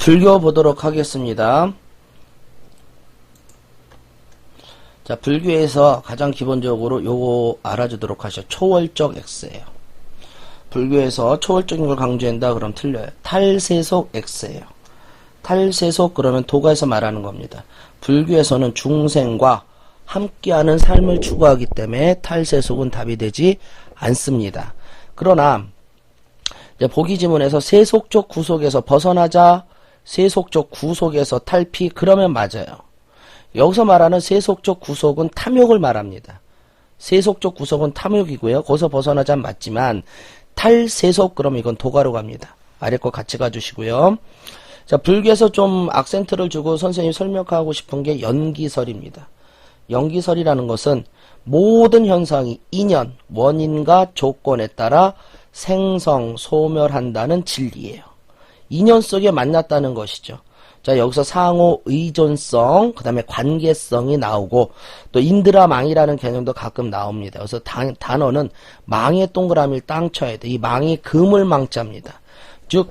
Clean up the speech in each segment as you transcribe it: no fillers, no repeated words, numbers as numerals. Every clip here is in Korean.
불교 보도록 하겠습니다. 자, 불교에서 가장 기본적으로 요거 알아주도록 하셔. 초월적 X예요. 불교에서 초월적인 걸 강조한다 그럼 틀려요. 탈세속 X예요. 탈세속 그러면 도가에서 말하는 겁니다. 불교에서는 중생과 함께하는 삶을 추구하기 때문에 탈세속은 답이 되지 않습니다. 그러나 이제 보기지문에서 세속적 구속에서 벗어나자, 세속적 구속에서 탈피, 그러면 맞아요. 여기서 말하는 세속적 구속은 탐욕을 말합니다. 세속적 구속은 탐욕이고요. 거기서 벗어나자 맞지만 탈세속 그러면 이건 도가로 갑니다. 아래 거 같이 가주시고요. 자, 불교에서 좀 악센트를 주고 선생님이 설명하고 싶은 게 연기설입니다. 연기설이라는 것은 모든 현상이 인연, 원인과 조건에 따라 생성, 소멸한다는 진리예요. 인연 속에 만났다는 것이죠. 자, 여기서 상호 의존성, 그 다음에 관계성이 나오고 또 인드라 망이라는 개념도 가끔 나옵니다. 그래서 단어는 망의 동그라미를 땅 쳐야 돼. 이 망이 그물 망자입니다. 즉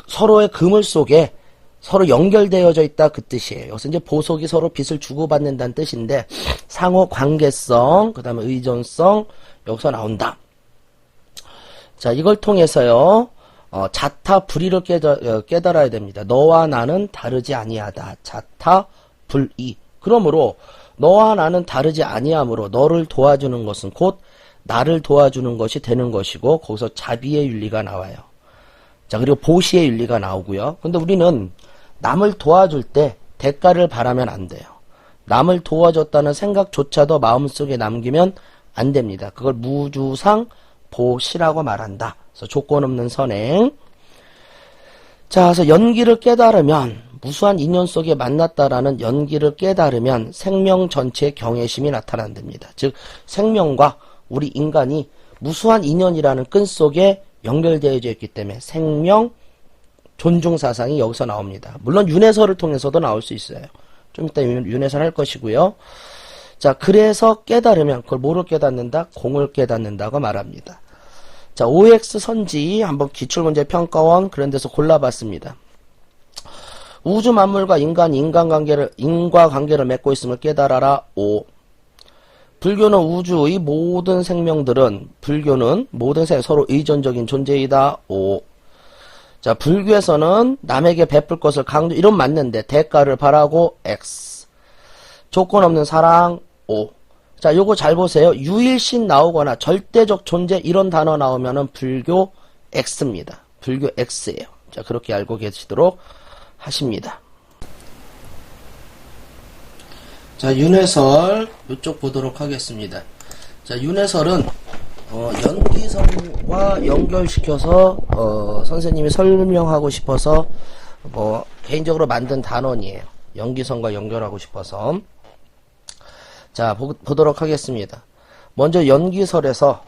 서로의 그물 속에 서로 연결되어져 있다 그 뜻이에요. 여기서 이제 보석이 서로 빚을 주고받는다는 뜻인데 상호 관계성, 그 다음에 의존성 여기서 나온다. 자, 이걸 통해서요. 자타 불이를 깨달아야 됩니다. 너와 나는 다르지 아니하다. 자타 불이. 그러므로 너와 나는 다르지 아니하므로 너를 도와주는 것은 곧 나를 도와주는 것이 되는 것이고 거기서 자비의 윤리가 나와요. 자, 그리고 보시의 윤리가 나오고요. 근데 우리는 남을 도와줄 때 대가를 바라면 안 돼요. 남을 도와줬다는 생각조차도 마음속에 남기면 안 됩니다. 그걸 무주상 보시라고 말한다. 그래서 조건 없는 선행. 자, 그래서 연기를 깨달으면 무수한 인연 속에 만났다라는 연기를 깨달으면 생명 전체의 경외심이 나타난답니다. 즉 생명과 우리 인간이 무수한 인연이라는 끈 속에 연결되어져 있기 때문에 생명 존중 사상이 여기서 나옵니다. 물론 윤회설을 통해서도 나올 수 있어요. 좀 이따 윤회설 할 것이고요. 자, 그래서 깨달으면 그걸 뭐를 깨닫는다? 공을 깨닫는다고 말합니다. 자, OX 선지 한번 기출문제 평가원 그런 데서 골라봤습니다. 우주 만물과 인과관계를 맺고 있음을 깨달아라. O. 불교는 우주의 모든 생명들은 모든 생명 서로 의존적인 존재이다. O. 자, 불교에서는 남에게 베풀 것을 강조, 이런 맞는데 대가를 바라고 X. 조건 없는 사랑 O. 자, 요거 잘 보세요. 유일신 나오거나 절대적 존재 이런 단어 나오면은 불교 X입니다. 불교 X예요. 자, 그렇게 알고 계시도록 하십니다. 자, 윤회설 이쪽 보도록 하겠습니다. 자, 윤회설은 연기성과 연결시켜서 선생님이 설명하고 싶어서 개인적으로 만든 단원이에요. 연기성과 연결하고 싶어서. 자, 보도록 하겠습니다. 먼저 연기설에서,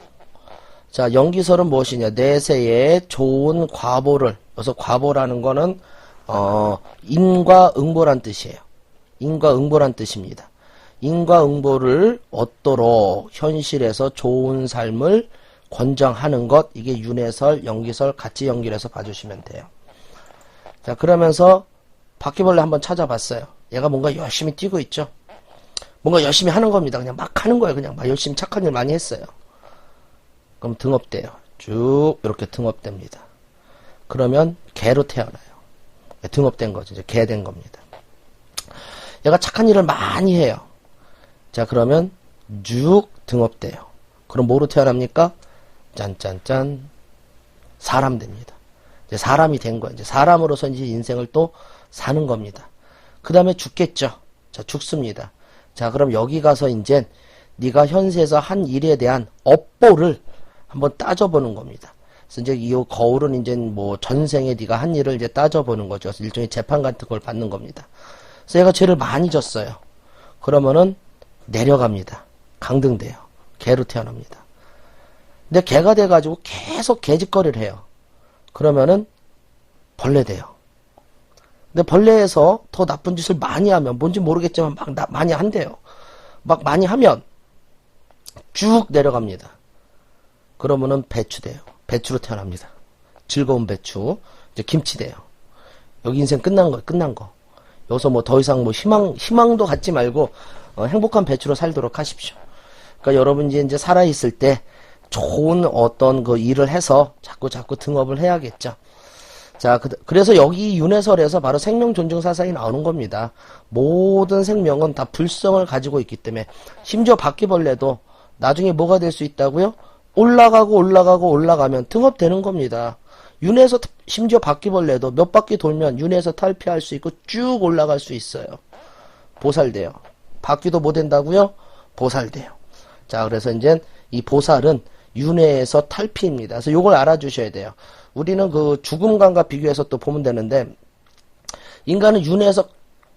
자, 연기설은 무엇이냐? 내세에 좋은 과보를, 여기서 과보라는 거는 인과응보란 뜻이에요. 인과응보란 뜻입니다. 인과응보를 얻도록 현실에서 좋은 삶을 권장하는 것, 이게 윤회설, 연기설 같이 연결해서 봐주시면 돼요. 자, 그러면서 바퀴벌레 한번 찾아봤어요. 얘가 뭔가 열심히 뛰고 있죠. 뭔가 열심히 하는 겁니다. 그냥 막 하는 거예요. 그냥 막 열심히 착한 일 많이 했어요. 그럼 등업돼요. 쭉 이렇게 등업됩니다. 그러면 개로 태어나요. 등업된 거죠. 이제 개 된 겁니다. 얘가 착한 일을 많이 해요. 자, 그러면 쭉 등업돼요. 그럼 뭐로 태어납니까? 짠짠짠 사람 됩니다. 이제 사람이 된 거예요. 이제 사람으로서 이제 인생을 또 사는 겁니다. 그 다음에 죽겠죠. 자, 죽습니다. 자, 그럼 여기 가서 이제 네가 현세에서 한 일에 대한 업보를 한번 따져보는 겁니다. 그래서 이제 이 거울은 이제 뭐 전생에 네가 한 일을 이제 따져보는 거죠. 그래서 일종의 재판 같은 걸 받는 겁니다. 그래서 얘가 죄를 많이 졌어요. 그러면은 내려갑니다. 강등돼요. 개로 태어납니다. 근데 개가 돼가지고 계속 개짓거리를 해요. 그러면은 벌레 돼요. 근데 벌레에서 더 나쁜 짓을 많이 하면 뭔지 모르겠지만 막 많이 한대요. 막 많이 하면 쭉 내려갑니다. 그러면은 배추 돼요. 배추로 태어납니다. 즐거운 배추. 이제 김치 돼요. 여기 인생 끝난 거예요. 끝난 거. 여기서 뭐 더 이상 뭐 희망도 갖지 말고 행복한 배추로 살도록 하십시오. 그러니까 여러분이 이제 살아있을 때 좋은 어떤 그 일을 해서 자꾸 등업을 해야겠죠. 자, 그래서 여기 윤회설에서 바로 생명 존중 사상이 나오는 겁니다. 모든 생명은 다 불성을 가지고 있기 때문에 심지어 바퀴벌레도 나중에 뭐가 될 수 있다고요? 올라가면 등업되는 겁니다. 윤회에서 심지어 바퀴벌레도 몇 바퀴 돌면 윤회에서 탈피할 수 있고 쭉 올라갈 수 있어요. 보살돼요. 바퀴도 못 된다고요? 보살돼요. 자, 그래서 이제 이 보살은 윤회에서 탈피입니다. 그래서 요걸 알아주셔야 돼요. 우리는 그 죽음관과 비교해서 또 보면 되는데, 인간은 윤회에서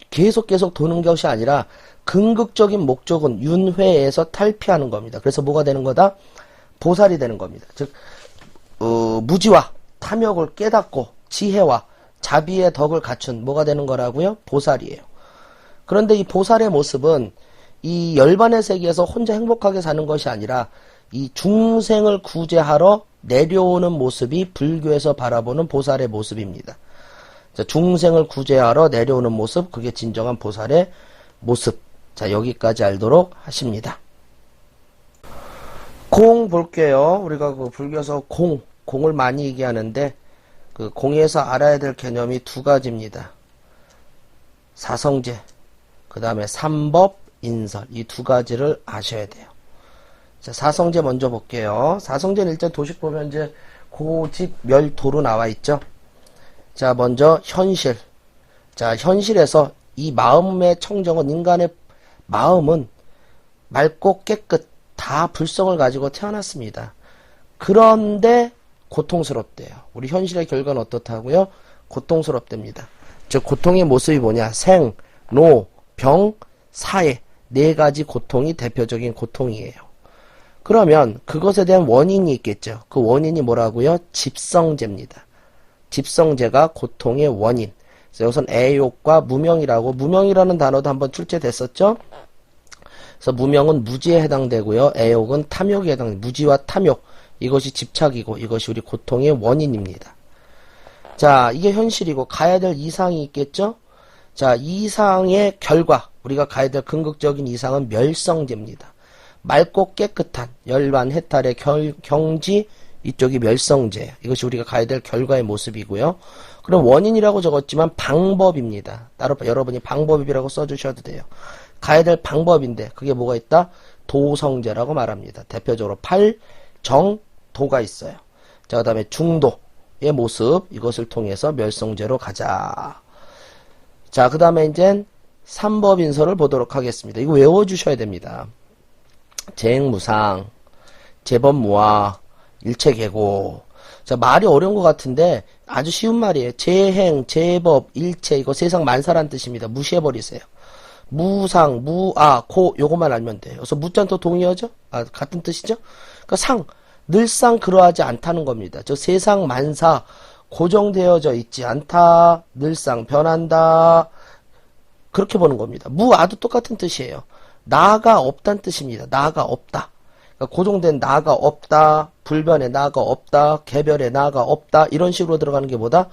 계속 도는 것이 아니라 궁극적인 목적은 윤회에서 탈피하는 겁니다. 그래서 뭐가 되는 거다? 보살이 되는 겁니다. 즉 무지와 탐욕을 깨닫고 지혜와 자비의 덕을 갖춘 뭐가 되는 거라고요? 보살이에요. 그런데 이 보살의 모습은 이 열반의 세계에서 혼자 행복하게 사는 것이 아니라 이 중생을 구제하러 내려오는 모습이 불교에서 바라보는 보살의 모습입니다. 자, 중생을 구제하러 내려오는 모습, 그게 진정한 보살의 모습. 자, 여기까지 알도록 하십니다. 공 볼게요. 우리가 그 불교에서 공을 많이 얘기하는데 그 공에서 알아야 될 개념이 두 가지입니다. 사성제, 그 다음에 삼법, 인설, 이 두 가지를 아셔야 돼요. 자, 사성제 먼저 볼게요. 사성제는 일단 도식 보면 이제 고집 멸도로 나와 있죠. 자, 먼저 현실. 자, 현실에서 이 마음의 청정은, 인간의 마음은 맑고 깨끗, 다 불성을 가지고 태어났습니다. 그런데 고통스럽대요. 우리 현실의 결과는 어떻다고요? 고통스럽답니다. 즉 고통의 모습이 뭐냐? 생, 로, 병, 사해, 네 가지 고통이 대표적인 고통이에요. 그러면 그것에 대한 원인이 있겠죠. 그 원인이 뭐라고요? 집성제입니다. 집성제가 고통의 원인. 그래서 여기서는 애욕과 무명이라고, 무명이라는 단어도 한번 출제됐었죠. 그래서 무명은 무지에 해당되고요. 애욕은 탐욕에 해당됩니다. 무지와 탐욕, 이것이 집착이고 이것이 우리 고통의 원인입니다. 자, 이게 현실이고 가야 될 이상이 있겠죠. 자, 이상의 결과, 우리가 가야 될 궁극적인 이상은 멸성제입니다. 맑고 깨끗한 열반 해탈의 경지, 이쪽이 멸성제예요. 이것이 우리가 가야 될 결과의 모습이고요. 그럼 원인이라고 적었지만 방법입니다. 따로 여러분이 방법이라고 써주셔도 돼요. 가야 될 방법인데 그게 뭐가 있다? 도성제라고 말합니다. 대표적으로 팔, 정, 도가 있어요. 자, 그 다음에 중도의 모습, 이것을 통해서 멸성제로 가자. 자, 그 다음에 이제 삼법인설을 보도록 하겠습니다. 이거 외워주셔야 됩니다. 재행무상, 재법무화, 일체계고. 자, 말이 어려운 것 같은데 아주 쉬운 말이에요. 재행, 재법, 일체, 이거 세상 만사란 뜻입니다. 무시해버리세요. 무상, 무아, 고, 요것만 알면 돼요. 그래서 무자는 또 동의어죠? 아, 같은 뜻이죠? 그러니까 상, 늘상 그러하지 않다는 겁니다. 저 세상 만사 고정되어져 있지 않다, 늘상 변한다, 그렇게 보는 겁니다. 무아도 똑같은 뜻이에요. 나가 없다는 뜻입니다. 나가 없다. 그러니까 고정된 나가 없다, 불변의 나가 없다, 개별의 나가 없다, 이런 식으로 들어가는 게 뭐다?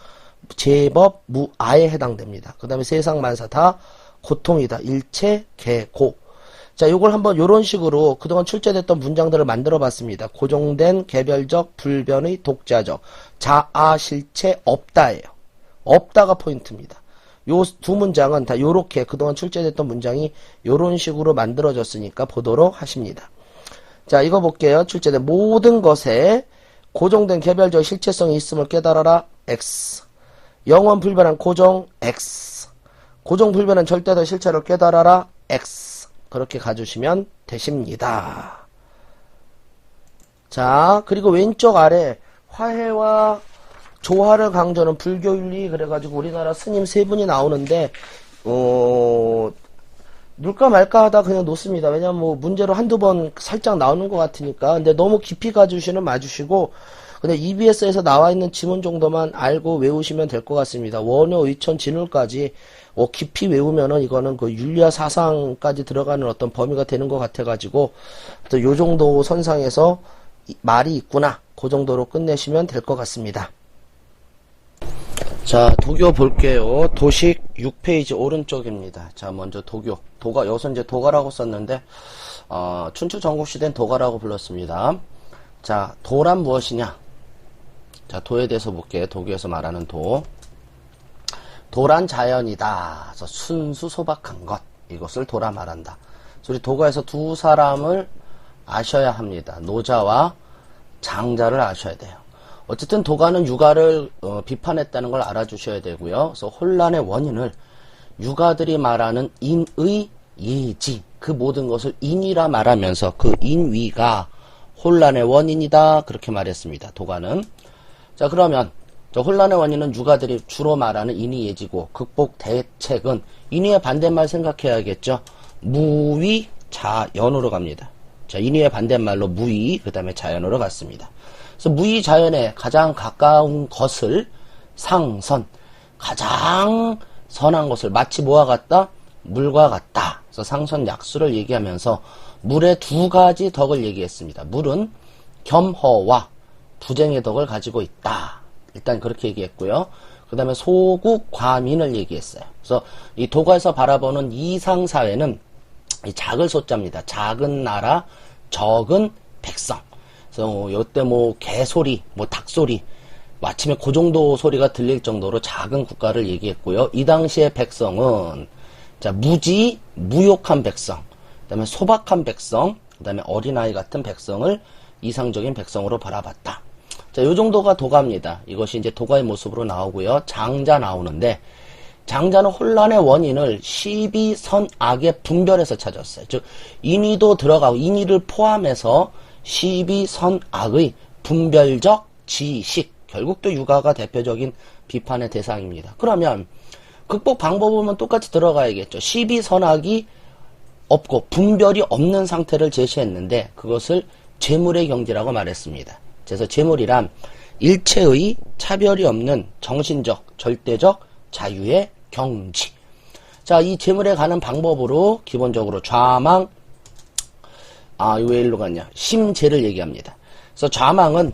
제법, 무아에 해당됩니다. 그 다음에 세상 만사 다 고통이다. 일체, 개고. 자, 요걸 한번 요런 식으로 그동안 출제됐던 문장들을 만들어 봤습니다. 고정된 개별적 불변의 독자적 자아 실체 없다예요. 없다가 포인트입니다. 요 두 문장은 다 요렇게 그동안 출제됐던 문장이 요런 식으로 만들어졌으니까 보도록 하십니다. 자, 이거 볼게요. 출제된 모든 것에 고정된 개별적 실체성이 있음을 깨달아라. X. 영원 불변한 고정 X. 고정 불변한 절대적 실체를 깨달아라. X. 그렇게 가주시면 되십니다. 자, 그리고 왼쪽 아래 화해와 조화를 강조하는 불교윤리, 그래가지고 우리나라 스님 세 분이 나오는데 넣을까 말까 하다 그냥 놓습니다. 왜냐면 뭐 문제로 한두 번 살짝 나오는 것 같으니까. 근데 너무 깊이 가주시는 마주시고 그냥 EBS에서 나와 있는 지문 정도만 알고 외우시면 될 것 같습니다. 원효, 의천, 진울까지 깊이 외우면은 이거는 그 윤리와 사상까지 들어가는 어떤 범위가 되는 것 같아가지고 또 요 정도 선상에서 말이 있구나, 그 정도로 끝내시면 될 것 같습니다. 자, 도교 볼게요. 도식 6페이지 오른쪽입니다. 자, 먼저 도교. 도가, 여기서 이제 도가라고 썼는데, 춘추 전국시대는 도가라고 불렀습니다. 자, 도란 무엇이냐? 자, 도에 대해서 볼게요. 도교에서 말하는 도. 도란 자연이다. 그래서 순수 소박한 것. 이것을 도라 말한다. 그래서 우리 도가에서 두 사람을 아셔야 합니다. 노자와 장자를 아셔야 돼요. 어쨌든 도가는 육아를 비판했다는 걸 알아주셔야 되고요. 그래서 혼란의 원인을 육아들이 말하는 인의 예지, 그 모든 것을 인위라 말하면서 그 인위가 혼란의 원인이다, 그렇게 말했습니다. 도가는. 자, 그러면 혼란의 원인은 육아들이 주로 말하는 인위 예지고, 극복 대책은 인위의 반대말 생각해야겠죠. 무위 자연으로 갑니다. 자, 인위의 반대말로 무위, 그 다음에 자연으로 갔습니다. 그래서 무위 자연에 가장 가까운 것을 상선, 가장 선한 것을 마치 뭐와 같다? 물과 같다. 그래서 상선 약수를 얘기하면서 물의 두 가지 덕을 얘기했습니다. 물은 겸허와 부쟁의 덕을 가지고 있다. 일단 그렇게 얘기했고요. 그 다음에 소국 과민을 얘기했어요. 그래서 이 도가에서 바라보는 이상사회는 이 작을 소자입니다. 작은 나라, 적은 백성. 그래서 요때 뭐 개소리, 뭐 닭소리, 아침에 그 정도 소리가 들릴 정도로 작은 국가를 얘기했고요. 이 당시의 백성은 자, 무지, 무욕한 백성, 그 다음에 소박한 백성, 그 다음에 어린아이 같은 백성을 이상적인 백성으로 바라봤다. 자, 요 정도가 도가입니다. 이것이 이제 도가의 모습으로 나오고요. 장자 나오는데, 장자는 혼란의 원인을 시비선악의 분별에서 찾았어요. 즉, 인위도 들어가고, 인위를 포함해서 시비선악의 분별적 지식, 결국 또 육아가 대표적인 비판의 대상입니다. 그러면 극복 방법은 똑같이 들어가야겠죠. 시비선악이 없고 분별이 없는 상태를 제시했는데 그것을 재물의 경지라고 말했습니다. 그래서 재물이란 일체의 차별이 없는 정신적, 절대적 자유의 경지. 자, 이 재물에 가는 방법으로 기본적으로 좌망, 왜 일로 갔냐? 심재를 얘기합니다. 그래서 좌망은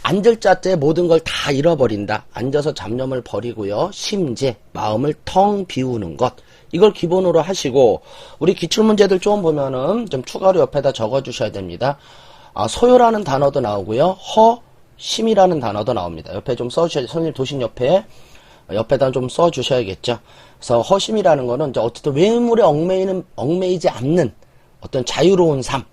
앉을 자때 모든 걸 다 잃어버린다. 앉아서 잡념을 버리고요. 심재, 마음을 텅 비우는 것. 이걸 기본으로 하시고, 우리 기출문제들 좀 보면은 좀 추가로 옆에다 적어주셔야 됩니다. 소요라는 단어도 나오고요. 허심이라는 단어도 나옵니다. 옆에 좀 써주셔야, 선생님 도식 옆에다 좀 써주셔야겠죠. 그래서 허심이라는 거는 이제 어쨌든 외물에 얽매이지 않는 어떤 자유로운 삶.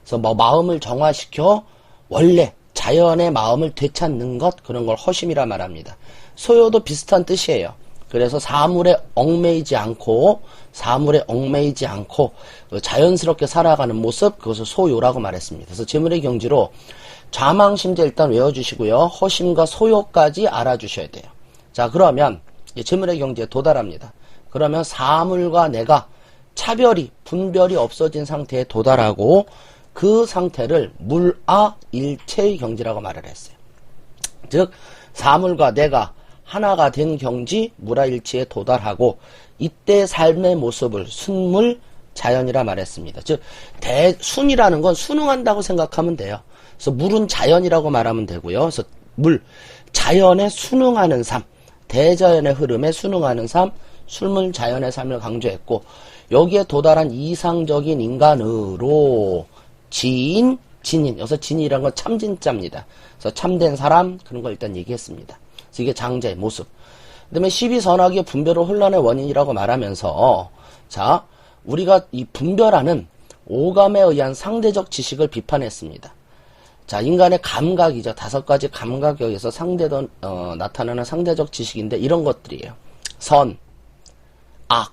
그래서 뭐 마음을 정화시켜 원래 자연의 마음을 되찾는 것, 그런 걸 허심이라 말합니다. 소요도 비슷한 뜻이에요. 그래서 사물에 얽매이지 않고 자연스럽게 살아가는 모습, 그것을 소요라고 말했습니다. 그래서 재물의 경지로 좌망심재 일단 외워주시고요. 허심과 소요까지 알아주셔야 돼요. 자, 그러면 재물의 경지에 도달합니다. 그러면 사물과 내가 차별이, 분별이 없어진 상태에 도달하고 그 상태를 물아일체의 경지라고 말을 했어요. 즉 사물과 내가 하나가 된 경지, 물아일체에 도달하고 이때 삶의 모습을 순물 자연이라 말했습니다. 즉 순이라는 건 순응한다고 생각하면 돼요. 그래서 물은 자연이라고 말하면 되고요. 그래서 자연에 순응하는 삶, 대자연의 흐름에 순응하는 삶, 순물 자연의 삶을 강조했고, 여기에 도달한 이상적인 인간으로 진인, 여기서 진이라는 건 참진자입니다. 그래서 참된 사람, 그런 걸 일단 얘기했습니다. 그래서 이게 장자의 모습. 그 다음에 시비선악의 분별을 혼란의 원인이라고 말하면서, 자, 우리가 이 분별하는 오감에 의한 상대적 지식을 비판했습니다. 자, 인간의 감각이죠. 5가지 감각에 의해서 나타나는 상대적 지식인데 이런 것들이에요. 선, 악,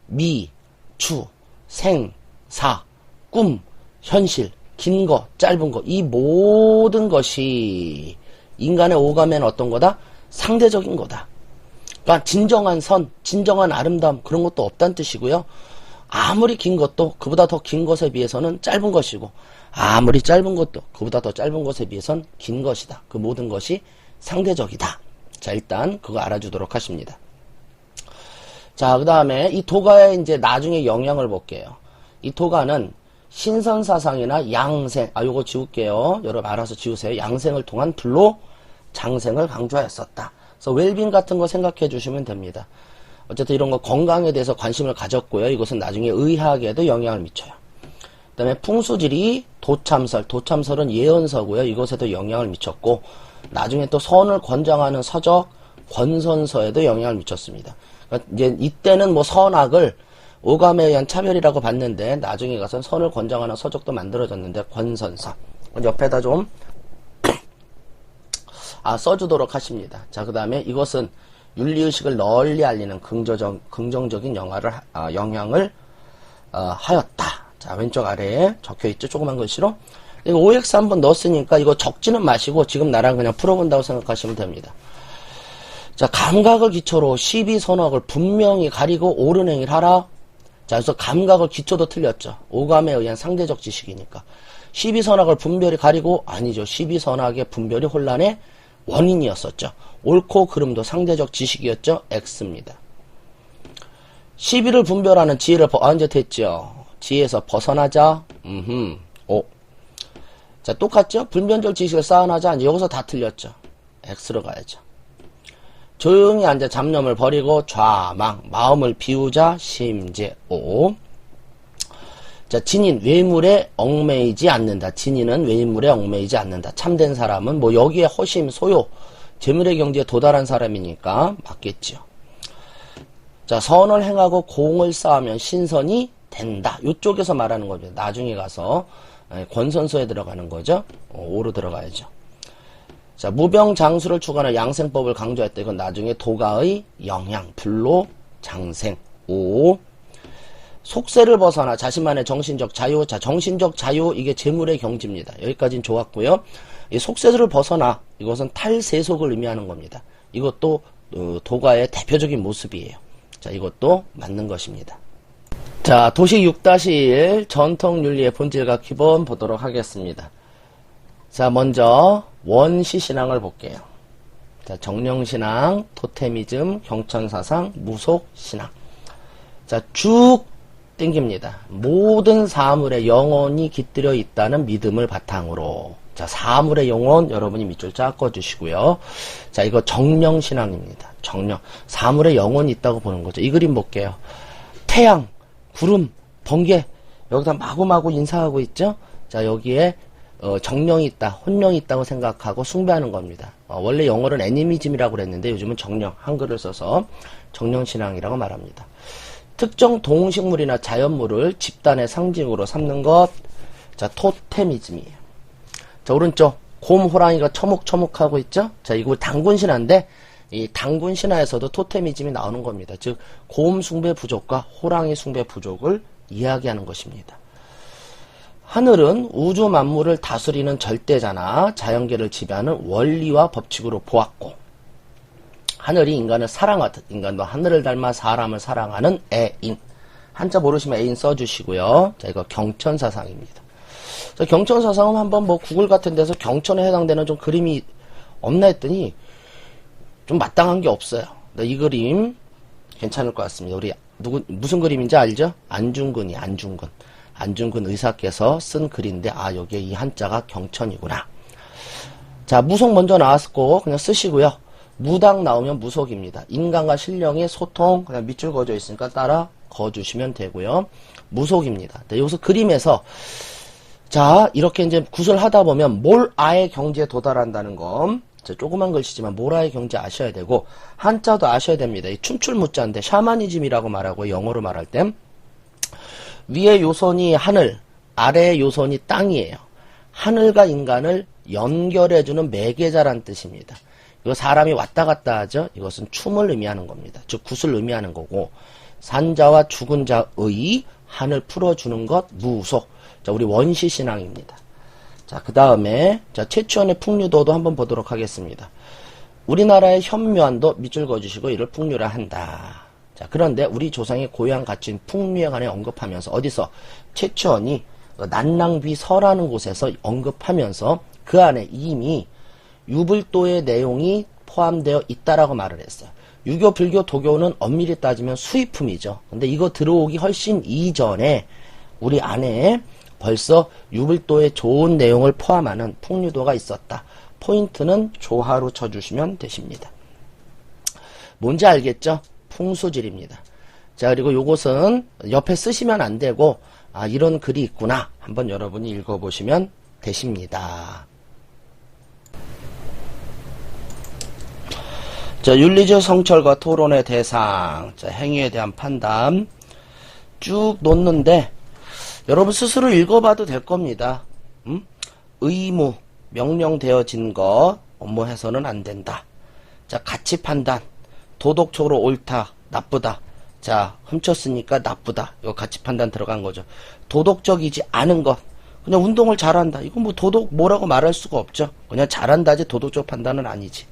미, 추, 생, 사, 꿈, 현실, 긴 거, 짧은 거, 이 모든 것이 인간의 오감에는 어떤 거다? 상대적인 거다. 그러니까 진정한 선, 진정한 아름다움, 그런 것도 없다는 뜻이고요. 아무리 긴 것도 그보다 더 긴 것에 비해서는 짧은 것이고, 아무리 짧은 것도 그보다 더 짧은 것에 비해서는 긴 것이다. 그 모든 것이 상대적이다. 자, 일단 그거 알아주도록 하십니다. 자, 그 다음에 이 도가의 이제 나중에 영향을 볼게요. 이 도가는 신선사상이나 양생, 요거 지울게요. 여러분 알아서 지우세요. 양생을 통한 불로 장생을 강조하였었다. 그래서 웰빙 같은 거 생각해 주시면 됩니다. 어쨌든 이런 거 건강에 대해서 관심을 가졌고요. 이것은 나중에 의학에도 영향을 미쳐요. 그 다음에 풍수지리, 도참설은 예언서고요. 이것에도 영향을 미쳤고, 나중에 또 선을 권장하는 서적, 권선서에도 영향을 미쳤습니다. 그러니까 이제 이때는 뭐 선악을 오감에 의한 차별이라고 봤는데, 나중에 가서 선을 권장하는 서적도 만들어졌는데, 권선서. 옆에다 좀, 써주도록 하십니다. 자, 그 다음에 이것은 윤리의식을 널리 알리는 긍정적인 영향을 하였다. 자, 왼쪽 아래에 적혀있죠. 조그만 글씨로. 이거 OX 한번 넣었으니까 이거 적지는 마시고 지금 나랑 그냥 풀어본다고 생각하시면 됩니다. 자, 감각을 기초로 시비선악을 분명히 가리고 옳은 행위를 하라. 자, 그래서 감각을 기초도 틀렸죠. 오감에 의한 상대적 지식이니까. 시비선악을 분별히 가리고, 아니죠. 시비선악의 분별이 혼란의 원인이었었죠. 옳고 그름도 상대적 지식이었죠. X입니다. 시비를 분별하는 지혜를 이제 됐죠. 지혜에서 벗어나자. O. 자, 똑같죠? 불변적 지식을 쌓아나자. 이제 여기서 다 틀렸죠. X로 가야죠. 조용히 앉아 잡념을 버리고 좌망. 마음을 비우자. 심재. O. 자, 진인, 외물에 얽매이지 않는다. 진인은 외물에 얽매이지 않는다. 참된 사람은 뭐 여기에 허심, 소요, 재물의 경지에 도달한 사람이니까 맞겠죠. 자, 선을 행하고 공을 쌓으면 신선이 된다. 이쪽에서 말하는 겁니다. 나중에 가서 권선서에 들어가는 거죠. 오로 들어가야죠. 자, 무병장수를 추구하는 양생법을 강조했다. 이건 나중에 도가의 영양, 불로, 장생, 오. 속세를 벗어나 자신만의 정신적 자유. 자, 정신적 자유, 이게 재물의 경지입니다. 여기까지는 좋았고요. 이 속세를 벗어나, 이것은 탈세속을 의미하는 겁니다. 이것도 도가의 대표적인 모습이에요. 자, 이것도 맞는 것입니다. 자, 도식 6-1 전통윤리의 본질과 기본 보도록 하겠습니다. 자, 먼저 원시신앙을 볼게요. 자, 정령신앙, 토테미즘, 경천사상, 무속신앙. 자, 쭉 땡깁니다. 모든 사물에 영혼이 깃들여 있다는 믿음을 바탕으로. 자, 사물의 영혼 여러분이 밑줄 쫙 꺼주시고요. 자, 이거 정령신앙입니다. 정령. 사물에 영혼이 있다고 보는 거죠. 이 그림 볼게요. 태양, 구름, 번개. 여기다 마구마구 인사하고 있죠. 자, 여기에 정령이 있다, 혼령이 있다고 생각하고 숭배하는 겁니다. 원래 영어로는 애니미즘이라고 그랬는데 요즘은 정령, 한글을 써서 정령신앙이라고 말합니다. 특정 동식물이나 자연물을 집단의 상징으로 삼는 것. 자, 토테미즘이에요. 자, 오른쪽 곰, 호랑이가 처묵처묵하고 있죠. 자, 이거 단군신화인데 이 단군신화에서도 토테미즘이 나오는 겁니다. 즉 곰 숭배 부족과 호랑이 숭배 부족을 이야기하는 것입니다. 하늘은 우주 만물을 다스리는 절대자나 자연계를 지배하는 원리와 법칙으로 보았고, 하늘이 인간을 사랑하듯 인간도 하늘을 닮아 사람을 사랑하는 애인. 한자 모르시면 애인 써주시고요. 자, 이거 경천사상입니다. 자, 경천사상은 한번 뭐 구글 같은 데서 경천에 해당되는 좀 그림이 없나 했더니 좀 마땅한 게 없어요. 이 그림 괜찮을 것 같습니다. 우리 무슨 그림인지 알죠? 안중근이 안중근 의사께서 쓴 글인데, 여기에 이 한자가 경천이구나. 자, 무속 먼저 나왔고 그냥 쓰시고요. 무당 나오면 무속입니다. 인간과 신령의 소통, 그냥 밑줄 그어져 있으니까 따라 그어주시면 되고요. 무속입니다. 네, 여기서 그림에서 자, 이렇게 이제 굿을 하다 보면 몰아의 경지에 도달한다는 거. 자, 조그만 글씨지만 몰아의 경지 아셔야 되고, 한자도 아셔야 됩니다. 이 춤출무자인데 샤머니즘이라고 말하고, 영어로 말할 때 위의 요선이 하늘, 아래의 요선이 땅이에요. 하늘과 인간을 연결해주는 매개자란 뜻입니다. 이거 사람이 왔다 갔다 하죠. 이것은 춤을 의미하는 겁니다. 즉 굿을 의미하는 거고, 산자와 죽은 자의 한을 풀어주는 것 무속. 자, 우리 원시신앙입니다. 자, 그 다음에 자, 최치원의 풍류도도 한번 보도록 하겠습니다. 우리나라의 현묘한도 밑줄 그어주시고 이를 풍류라 한다. 자, 그런데 우리 조상의 고유한 가치인 풍류에 관해 언급하면서 어디서 최치원이 난랑비서라는 곳에서 언급하면서 그 안에 이미 유불도의 내용이 포함되어 있다라고 말을 했어요. 유교, 불교, 도교는 엄밀히 따지면 수입품이죠. 근데 이거 들어오기 훨씬 이전에 우리 안에 벌써 유불도의 좋은 내용을 포함하는 풍류도가 있었다. 포인트는 조하로 쳐주시면 되십니다. 뭔지 알겠죠? 풍수질입니다. 자, 그리고 요것은 옆에 쓰시면 안 되고, 아, 이런 글이 있구나. 한번 여러분이 읽어보시면 되십니다. 자, 윤리적 성찰과 토론의 대상. 자, 행위에 대한 판단. 쭉 놓는데, 여러분 스스로 읽어봐도 될 겁니다. 의무, 명령되어진 것, 업무해서는 안 된다. 자, 가치 판단. 도덕적으로 옳다, 나쁘다. 자, 훔쳤으니까 나쁘다. 이거 가치 판단 들어간 거죠. 도덕적이지 않은 것. 그냥 운동을 잘한다. 이건 뭐 도덕 뭐라고 말할 수가 없죠. 그냥 잘한다지 도덕적 판단은 아니지.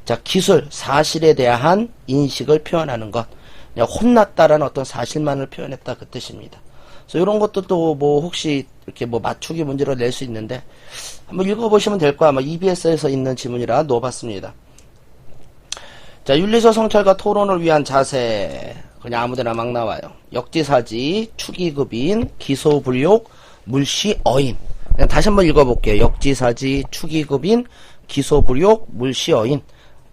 자, 기술, 사실에 대한 인식을 표현하는 것. 그냥 혼났다라는 어떤 사실만을 표현했다 그 뜻입니다. 그래서 이런 것도 또 뭐 혹시 이렇게 뭐 맞추기 문제로 낼 수 있는데 한번 읽어보시면 될 거야. 아마 EBS에서 있는 지문이라 넣어봤습니다. 자, 윤리적 성찰과 토론을 위한 자세. 그냥 아무데나 막 나와요. 역지사지, 추기급인, 기소불욕, 물시어인. 그냥 다시 한번 읽어볼게요. 역지사지, 추기급인, 기소불욕, 물시어인.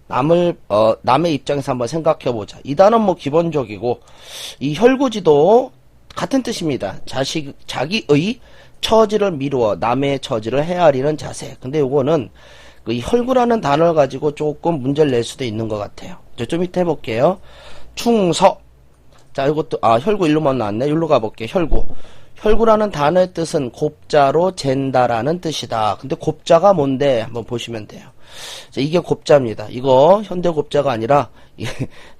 남의 입장에서 한번 생각해보자. 이 단어는 뭐 기본적이고, 이 혈구지도 같은 뜻입니다. 자기의 처지를 미루어 남의 처지를 헤아리는 자세. 근데 요거는 이 혈구라는 단어를 가지고 조금 문제를 낼 수도 있는 것 같아요. 좀 이따 해볼게요. 충서. 자, 이것도, 혈구 일로만 나왔네. 일로 가볼게요. 혈구. 혈구라는 단어의 뜻은 곱자로 잰다라는 뜻이다. 근데 곱자가 뭔데? 한번 보시면 돼요. 자, 이게 곱자입니다. 이거 현대 곱자가 아니라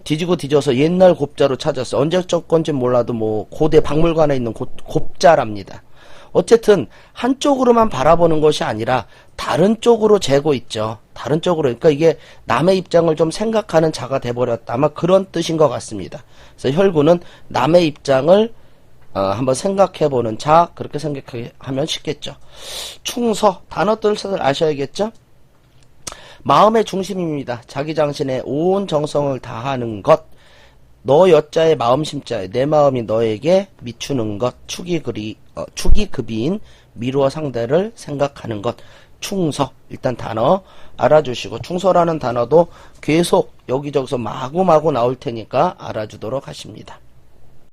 뒤지고 뒤져서 옛날 곱자로 찾았어요. 언제적 건지 몰라도 뭐 고대 박물관에 있는 곱자랍니다. 어쨌든 한쪽으로만 바라보는 것이 아니라 다른 쪽으로 재고 있죠. 다른 쪽으로. 그러니까 이게 남의 입장을 좀 생각하는 자가 돼버렸다. 아마 그런 뜻인 것 같습니다. 그래서 혈구는 남의 입장을 한번 생각해보는 자, 그렇게 생각하면 쉽겠죠. 충서, 단어 뜻을 아셔야겠죠? 마음의 중심입니다. 자기 자신의 온 정성을 다하는 것. 너 여자의 마음 심자에 내 마음이 너에게 미추는 것. 축이급인 미루어 상대를 생각하는 것. 충서. 일단 단어 알아주시고, 충서라는 단어도 계속 여기저기서 마구마구 나올 테니까 알아주도록 하십니다.